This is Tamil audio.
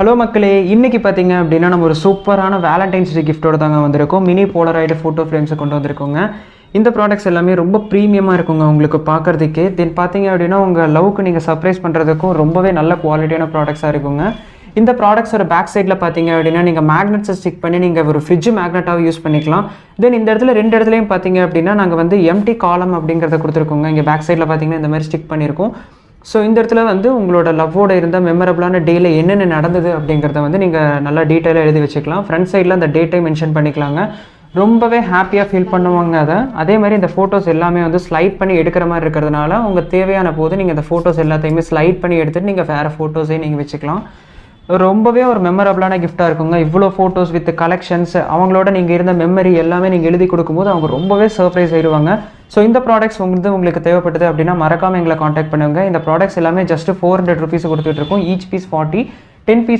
ஹலோ மக்களே, இன்னைக்கு பார்த்தீங்க அப்படின்னா நம்ம ஒரு சூப்பரான வேலண்டைன்ஸ் டே கிஃப்ட்டோட தாங்க வந்திருக்கோம். மினி போலராய்டு ஃபோட்டோ ஃப்ரேம்ஸை கொண்டு வந்திருக்கோங்க. இந்த ப்ராடக்ட்ஸ் எல்லாமே ரொம்ப ப்ரீமியமாக இருக்குங்க உங்களுக்கு பார்க்குறதுக்கே. தென் பார்த்தீங்க அப்படின்னா உங்கள் லவ்க்கு நீங்கள் சர்ப்ரைஸ் பண்ணுறதுக்கும் ரொம்பவே நல்ல குவாலிட்டியான ப்ராடக்ட்ஸாக இருக்குங்க. இந்த ப்ராடக்ட்ஸோட பேக் சைடில் பார்த்தீங்க அப்படின்னா நீங்கள் மேக்னெட்ஸை ஸ்டிக் பண்ணி நீங்கள் ஒரு ஃப்ரிட்ஜ் மேக்னெட்டாக யூஸ் பண்ணிக்கலாம். தென் இந்த இடத்துல ரெண்டு இடத்துலையும் பார்த்தீங்க அப்படின்னா நாங்கள் வந்து எம்டி காலம் அப்படிங்கிறத கொடுத்துருக்கோங்க. இங்கே பேக் சைடில் பார்த்தீங்கன்னா இந்த மாதிரி ஸ்டிக் பண்ணியிருக்கோம். ஸோ இந்த இடத்துல வந்து உங்களோட லவ்வோட இருந்த மெமரபிளான டேயில் என்னென்ன நடந்தது அப்படிங்கிறத வந்து நீங்கள் நல்லா டீட்டெயிலாக எழுதி வச்சுக்கலாம். ஃப்ரண்ட் சைடில் அந்த டேட்டை மென்ஷன் பண்ணிக்கலாங்க. ரொம்பவே ஹாப்பியாக ஃபீல் பண்ணுவாங்க அதை. அதே மாதிரி இந்த ஃபோட்டோஸ் எல்லாமே வந்து ஸ்லைட் பண்ணி எடுக்கிற மாதிரி இருக்கிறதுனால உங்கள் தேவையான போது நீங்கள் இந்த ஃபோட்டோஸ் எல்லாத்தையுமே ஸ்லைட் பண்ணி எடுத்துகிட்டு நீங்கள் வேறு ஃபோட்டோஸே நீங்கள் வச்சுக்கலாம். ரொம்பவே ஒரு மெமரபிளான கிஃப்ட்டாக இருக்குங்க. இவ்வளோ ஃபோட்டோஸ் வித் கலெக்ஷன்ஸ் அவங்களோட நீங்கள் இருந்த மெமரி எல்லாமே நீங்கள் எழுதி கொடுக்கும்போது அவங்க ரொம்பவே சர்ப்ரைஸ் ஆயிடுவாங்க. ஸோ இந்த ப்ராடக்ட்ஸ் உங்களுக்கு தேவைப்படுது அப்படின்னா மறக்காமல் எங்களை காண்டாக்ட் பண்ணுங்கள். இந்த ப்ராடக்ட்ஸ் எல்லாமே ஜஸ்ட் 400 rupees கொடுத்துட்ருக்கோம். Each piece 40, 10 pieces